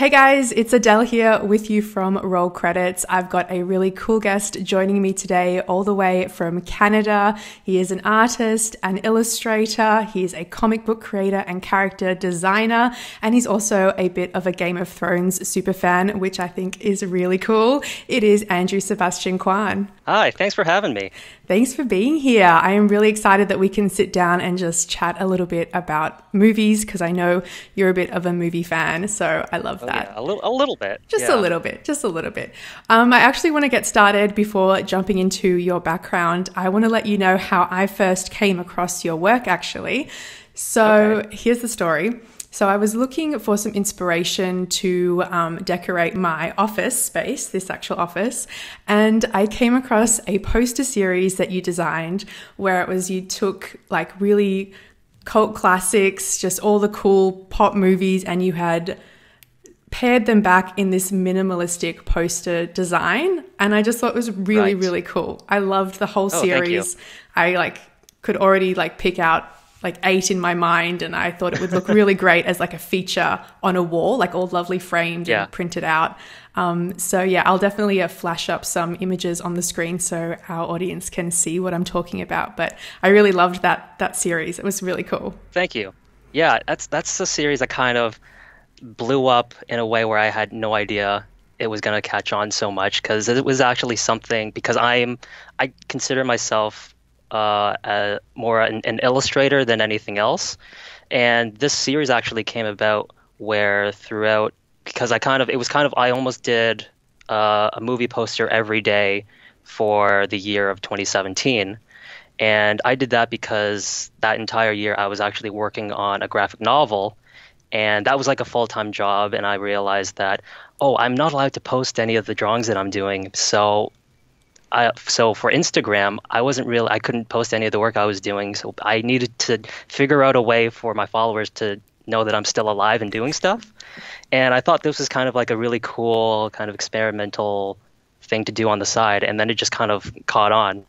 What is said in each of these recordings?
Hey guys, it's Adele here with you from Roll Credits. I've got a really cool guest joining me today all the way from Canada. He is an artist, an illustrator, he's a comic book creator and character designer, and he's also a bit of a Game of Thrones superfan, which I think is really cool. It is Andrew Sebastian Kwan. Hi, thanks for having me. Thanks for being here. I am really excited that we can sit down and just chat a little bit about movies because I know you're a bit of a movie fan, so I love that. Yeah, a little bit. Just a little bit, just a little bit. I actually want to get started before jumping into your background. I want to let you know how I first came across your work, actually. So Here's the story. So I was looking for some inspiration to decorate my office space, this actual office, and I came across a poster series that you designed where it was you took like really cult classics, just all the cool pop movies, and you had paired them back in this minimalistic poster design. And I just thought it was really, really cool. I loved the whole series. I could already pick out 8 in my mind, and I thought it would look really great as a feature on a wall, all lovely framed and printed out. I'll definitely flash up some images on the screen so our audience can see what I'm talking about. But I really loved that series. It was really cool. Thank you. Yeah, that's a series that kind of blew up in a way where I had no idea it was going to catch on so much, because it was actually something, because I consider myself more an illustrator than anything else. And this series actually came about where throughout, because I almost did a movie poster every day for the year of 2017. And I did that because that entire year I was actually working on a graphic novel, and that was like a full-time job. And I realized that, I'm not allowed to post any of the drawings that I'm doing. So for Instagram, I couldn't post any of the work I was doing. So I needed to figure out a way for my followers to know that I'm still alive and doing stuff. And I thought this was kind of like a really cool kind of experimental thing to do on the side. And then it just kind of caught on.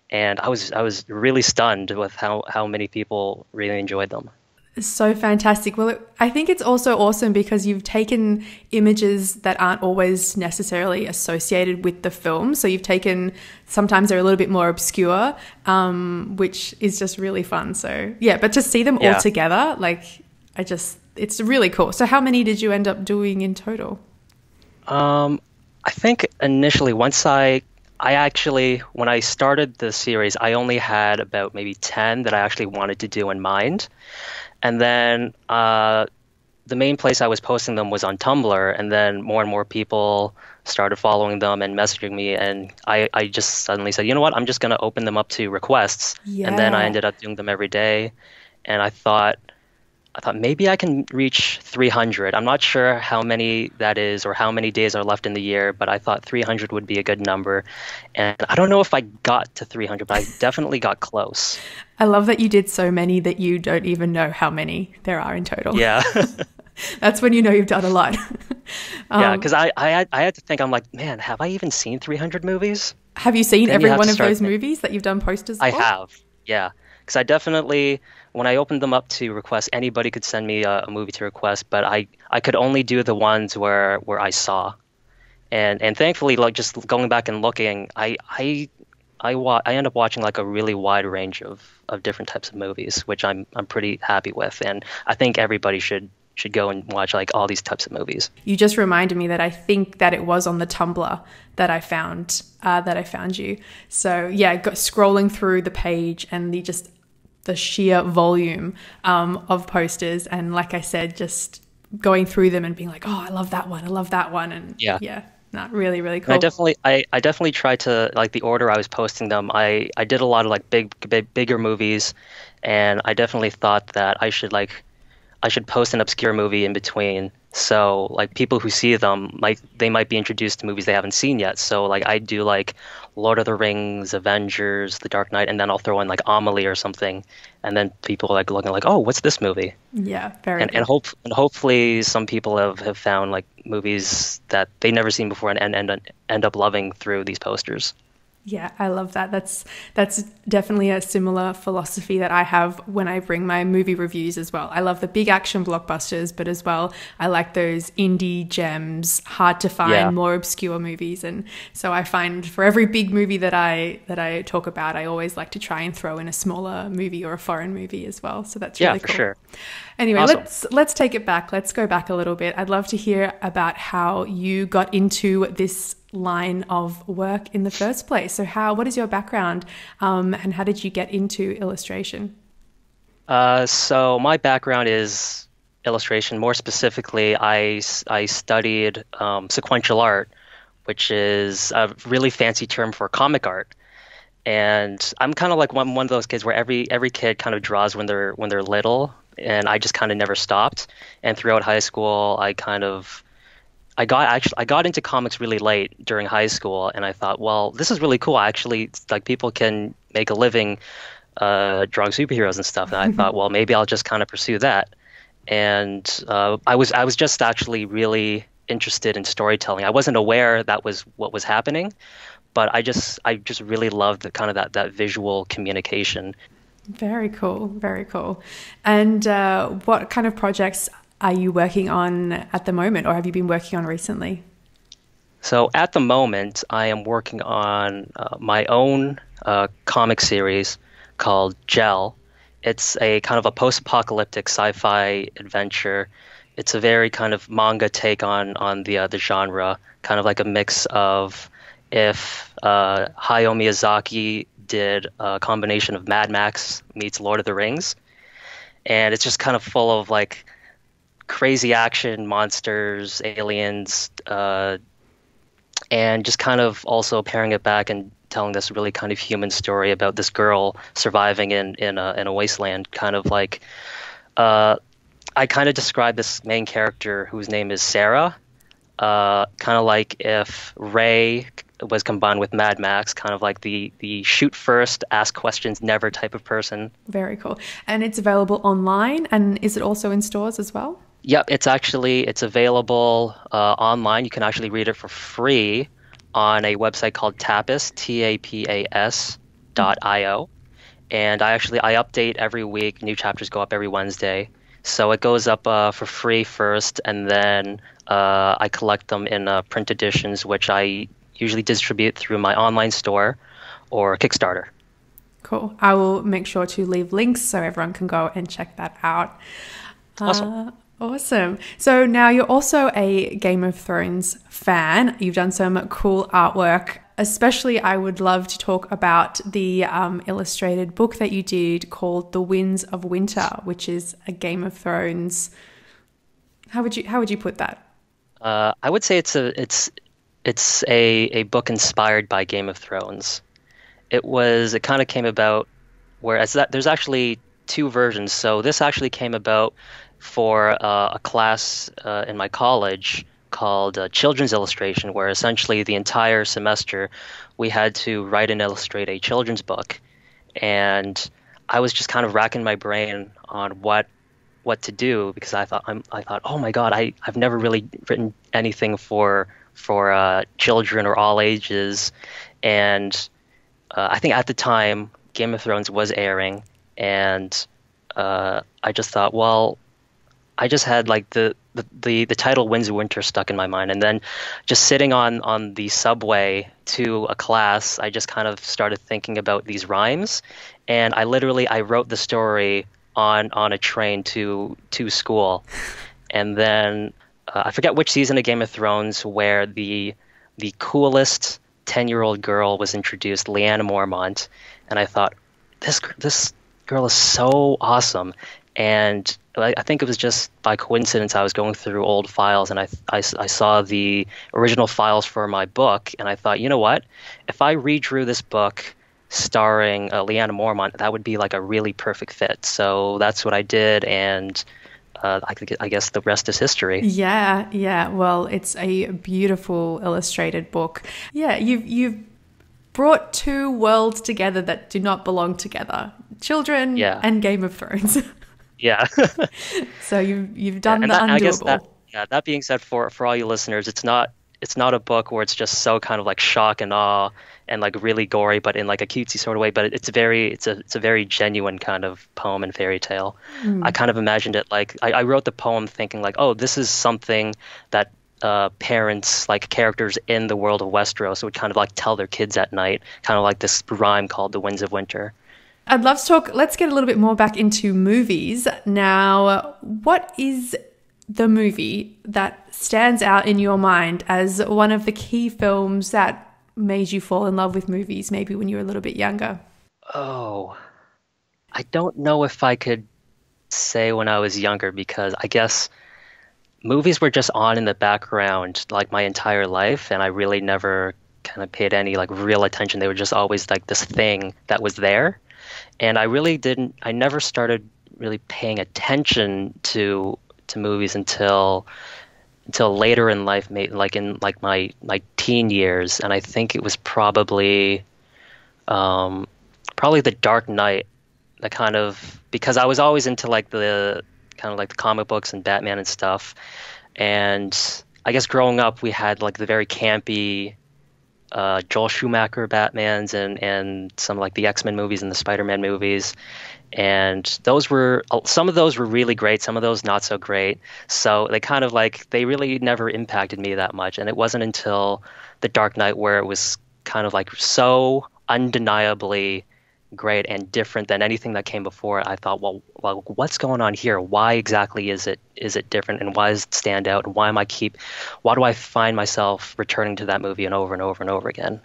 And I was really stunned with how many people really enjoyed them. So fantastic. Well, I think it's also awesome because you've taken images that aren't always necessarily associated with the film. So you've taken, sometimes they're a little bit more obscure, which is just really fun. So yeah, but to see them all together, it's really cool. So how many did you end up doing in total? I think initially when I started the series, I only had about maybe 10 that I actually wanted to do in mind. And then the main place I was posting them was on Tumblr, and then more and more people started following them and messaging me, and I just suddenly said, you know what, I'm just going to open them up to requests. And then I ended up doing them every day, and I thought maybe I can reach 300. I'm not sure how many that is or how many days are left in the year, but I thought 300 would be a good number. And I don't know if I got to 300, but I definitely got close. I love that you did so many that you don't even know how many there are in total. Yeah. That's when you know you've done a lot. Yeah, because I had to think, I'm like, man, have I even seen 300 movies? Have you seen every one of those movies that you've done posters for? I have, yeah. Because I definitely, when I opened them up to request, anybody could send me a movie to request, but I could only do the ones where I saw. And thankfully, just going back and looking, I end up watching a really wide range of different types of movies, which I'm pretty happy with. And I think everybody should go and watch all these types of movies. You just reminded me that I think that it was on the Tumblr that I found you. So yeah, scrolling through the page and the sheer volume of posters, and like I said, just going through them and being like, I love that one, and really, really cool. And I definitely tried to, the order I was posting them, I did a lot of bigger movies, and I definitely thought that I should post an obscure movie in between, so people who see them might be introduced to movies they haven't seen yet. So I do Lord of the Rings, Avengers, The Dark Knight, and then I'll throw in Amelie or something, and then people are looking oh, what's this movie? Yeah, very good. And hopefully some people have found movies that they never seen before and end up loving through these posters. Yeah, I love that. That's definitely a similar philosophy that I have when I bring my movie reviews as well. I love the big action blockbusters, but as well, I like those indie gems, hard to Yeah, find, more obscure movies. And so I find for every big movie that I talk about, I always like to try and throw in a smaller movie or a foreign movie as well. So that's yeah, really for cool. sure. Anyway, Awesome. let's take it back. Let's go back a little bit. I'd love to hear about how you got into this line of work in the first place. So what is your background, and how did you get into illustration? So my background is illustration. More specifically, I studied sequential art, which is a really fancy term for comic art. And I'm kind of like one of those kids where every kid kind of draws when they're little, and I just kind of never stopped. And throughout high school, I got into comics really late during high school, and I thought, well, this is really cool. Actually, like people can make a living drawing superheroes and stuff. And I thought, well, maybe I'll just kind of pursue that. And I was just actually really interested in storytelling. I wasn't aware that was what was happening, but I just really loved the kind of that visual communication. Very cool, very cool. And what kind of projects are you working on at the moment, or have you been working on recently? So at the moment, I am working on my own comic series called Gel. It's a kind of a post-apocalyptic sci-fi adventure. It's a very kind of manga take on the genre, kind of like a mix of if Hayao Miyazaki did a combination of Mad Max meets Lord of the Rings, and it's just kind of full of like crazy action, monsters, aliens, and just kind of also pairing it back and telling this really kind of human story about this girl surviving in a wasteland. Kind of like I kind of describe this main character whose name is Sarah. Kind of like if Ray was combined with Mad Max, kind of like the shoot first, ask questions never type of person. Very cool. And it's available online, and is it also in stores as well? Yep, it's available online. You can actually read it for free on a website called Tapas, TAPAS.io. And I update every week. New chapters go up every Wednesday. So it goes up for free first, and then I collect them in print editions, which I usually distribute through my online store or Kickstarter. Cool. I will make sure to leave links so everyone can go and check that out. Awesome. Awesome. So now you're also a Game of Thrones fan. You've done some cool artwork. Especially, I would love to talk about the illustrated book that you did called The Winds of Winter, which is a Game of Thrones. How would you put that? I would say it's a book inspired by Game of Thrones. It kind of came about, whereas that there's actually two versions. So this actually came about for a class in my college called Children's Illustration, where essentially the entire semester we had to write and illustrate a children's book. And I was just kind of racking my brain on what to do, because I thought, oh my God, I've never really written anything for children or all ages. And I think at the time Game of Thrones was airing, and I just thought, well, I just had like the title Winds of Winter stuck in my mind, and then just sitting on the subway to a class, I just kind of started thinking about these rhymes, and I wrote the story on a train to school, and then I forget which season of Game of Thrones where the coolest 10-year-old girl was introduced, Lyanna Mormont, and I thought this girl is so awesome. And I think it was just by coincidence I was going through old files, and I saw the original files for my book, and I thought, you know what? If I redrew this book starring Lyanna Mormont, that would be like a really perfect fit. So that's what I did, and I guess the rest is history. Yeah, yeah. Well, it's a beautiful illustrated book. Yeah, you've brought two worlds together that do not belong together: children Yeah, and Game of Thrones. yeah. So you've done And the I guess undoable. that being said, for all you listeners, it's not it's not a book where it's just so kind of like shock and awe and like really gory, but in like a cutesy sort of way. But it's a very genuine kind of poem and fairy tale. I kind of imagined it like I wrote the poem thinking like, oh, this is something that parents, like characters in the world of Westeros, would kind of like tell their kids at night, kind of like this rhyme called "The Winds of Winter." I'd love to talk. Let's get a little bit more back into movies. Now, what is the movie that stands out in your mind as one of the key films that made you fall in love with movies, maybe when you were a little bit younger? Oh, I don't know if I could say when I was younger because I guess movies were just on in the background like my entire life, and I really never kind of paid any like real attention. They were just always like this thing that was there. And I really didn't, I never started really paying attention to movies until later in life, like in like my teen years. And I think it was probably The Dark Knight, that kind of, because I was always into like the kind of like the comic books and Batman and stuff. And I guess growing up, we had like the very campy Joel Schumacher Batmans and some like the X-Men movies and the Spider-Man movies. And some of those were really great, some of those not so great. So they kind of like, they really never impacted me that much. And it wasn't until The Dark Knight where it was kind of like so undeniably great and different than anything that came before it. I thought, well, what's going on here? Why exactly is it different, and why does it stand out? And why do I find myself returning to that movie and over and over and over again?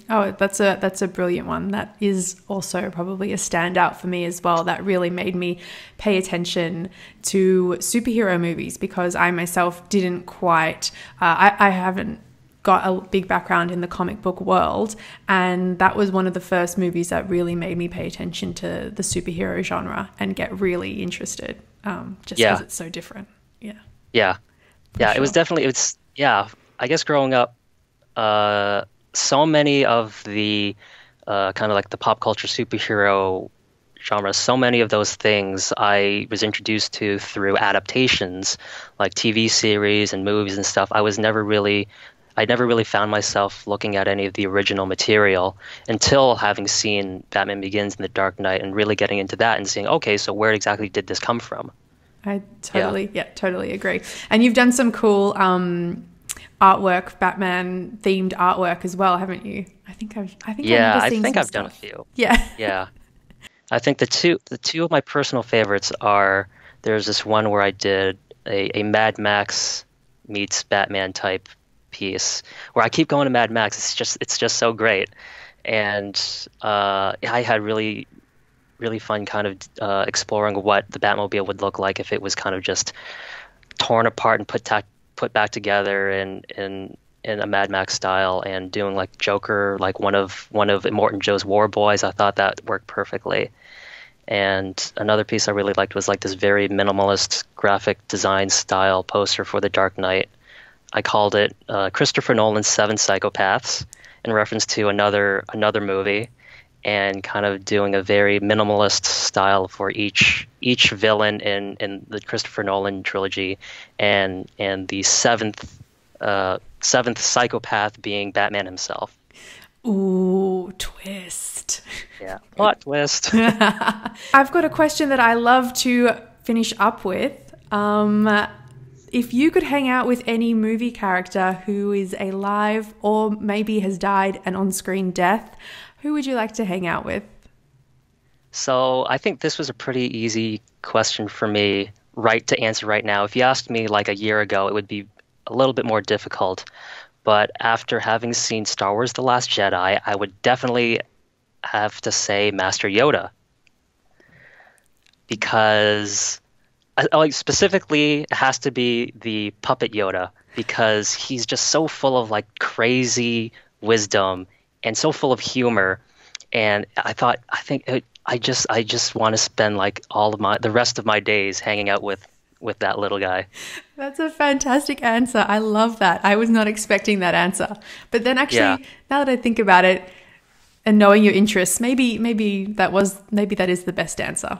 Oh, that's a brilliant one. That is also probably a standout for me as well. That really made me pay attention to superhero movies because I myself didn't quite. I haven't got a big background in the comic book world, and that was one of the first movies that really made me pay attention to the superhero genre and get really interested. Just because it's so different. Yeah. Yeah. Yeah. It was definitely. It's yeah. I guess growing up. So many of the kind of like the pop culture superhero genre, so many of those things I was introduced to through adaptations, like TV series and movies and stuff. I never really found myself looking at any of the original material until having seen Batman Begins and The Dark Knight and really getting into that and seeing, okay, so where exactly did this come from? I totally agree. And you've done some cool artwork, Batman themed artwork as well, haven't you? I think I've done a few. Yeah. Yeah. I think the two of my personal favorites are, there's this one where I did a Mad Max meets Batman type piece where I keep going to Mad Max. It's just so great. And I had really fun kind of exploring what the Batmobile would look like if it was kind of just torn apart and put back together in a Mad Max style, and doing like Joker, like one of Immortan Joe's War Boys. I thought that worked perfectly. And another piece I really liked was like this very minimalist graphic design style poster for The Dark Knight. I called it Christopher Nolan's Seven Psychopaths, in reference to another movie, and kind of doing a very minimalist style for each villain in the Christopher Nolan trilogy, and the seventh psychopath being Batman himself. Ooh, twist. Yeah, plot twist. I've got a question that I love to finish up with. If you could hang out with any movie character who is alive or maybe has died an on-screen death, who would you like to hang out with? So I think this was a pretty easy question for me to answer right now. If you asked me like a year ago, it would be a little bit more difficult. But after having seen Star Wars: The Last Jedi, I would definitely have to say Master Yoda. Because like specifically, it has to be the puppet Yoda, because he's just so full of like crazy wisdom and so full of humor. And I just want to spend like the rest of my days hanging out with that little guy. That's a fantastic answer. I love that. I was not expecting that answer. But then actually, now that I think about it and knowing your interests, maybe that is the best answer.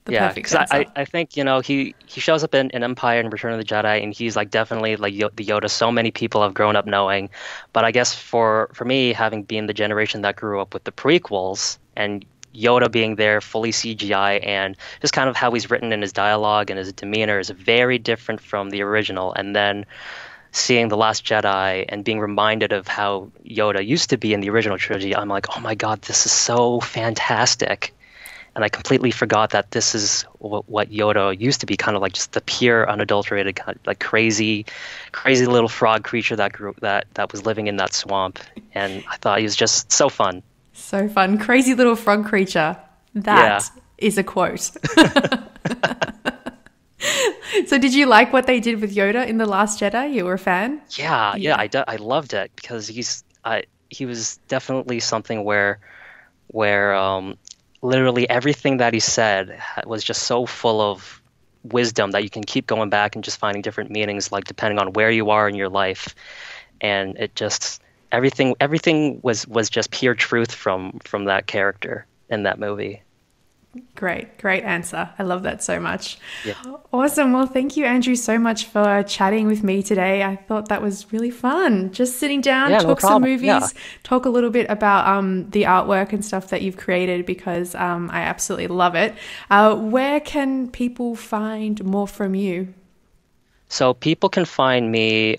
the Yeah, perfect because answer. I think, he shows up in Empire and Return of the Jedi, and he's like definitely like the Yoda so many people have grown up knowing. But I guess for me, having been the generation that grew up with the prequels and Yoda being there fully CGI and just kind of how he's written in his dialogue and his demeanor is very different from the original. And then seeing The Last Jedi and being reminded of how Yoda used to be in the original trilogy, I'm like, oh my God, this is so fantastic. And I completely forgot that this is what Yoda used to be, kind of like just the pure, unadulterated, like crazy little frog creature that was living in that swamp. And I thought he was just so fun. So fun. Crazy little frog creature. That is a quote. So did you like what they did with Yoda in The Last Jedi? You were a fan? Yeah, I loved it because he was definitely something where literally everything that he said was just so full of wisdom that you can keep going back and just finding different meanings, like depending on where you are in your life. And it just everything was just pure truth from that character in that movie. Great answer. I love that so much. Yeah. Awesome. Well, thank you, Andrew, so much for chatting with me today. I thought that was really fun. Just sitting down, talk some movies, talk a little bit about the artwork and stuff that you've created because I absolutely love it. Where can people find more from you? So people can find me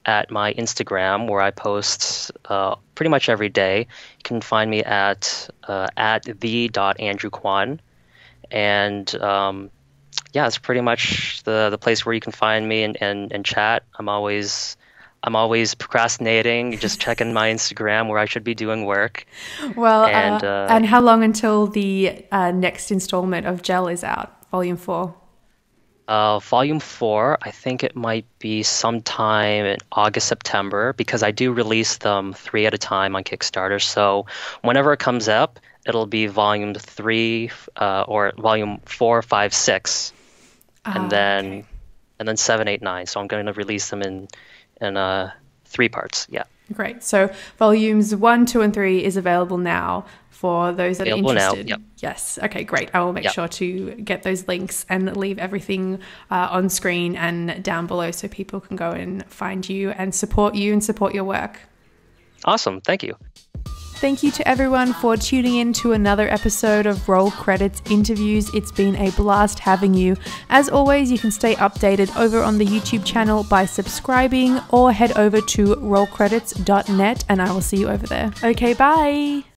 at my Instagram, where I post pretty much every day. You can find me at the.andrewkwan. And it's pretty much the place where you can find me and chat. I'm always procrastinating, just checking my Instagram where I should be doing work. Well, and how long until the next installment of Gel is out, Volume 4? Volume 4, I think it might be sometime in August, September, because I do release them 3 at a time on Kickstarter. So whenever it comes up, it'll be Volume 3 or Volume 4, 5, 6, and then 7, 8, 9. So I'm going to release them in 3 parts. Yeah. Great. So Volumes 1, 2, and 3 is available now for those that are interested. Now, yep. Yes. Okay, great. I will make sure to get those links and leave everything on screen and down below so people can go and find you and support your work. Awesome. Thank you. Thank you to everyone for tuning in to another episode of Roll Credits Interviews. It's been a blast having you. As always, you can stay updated over on the YouTube channel by subscribing or head over to rollcredits.net and I will see you over there. Okay, bye.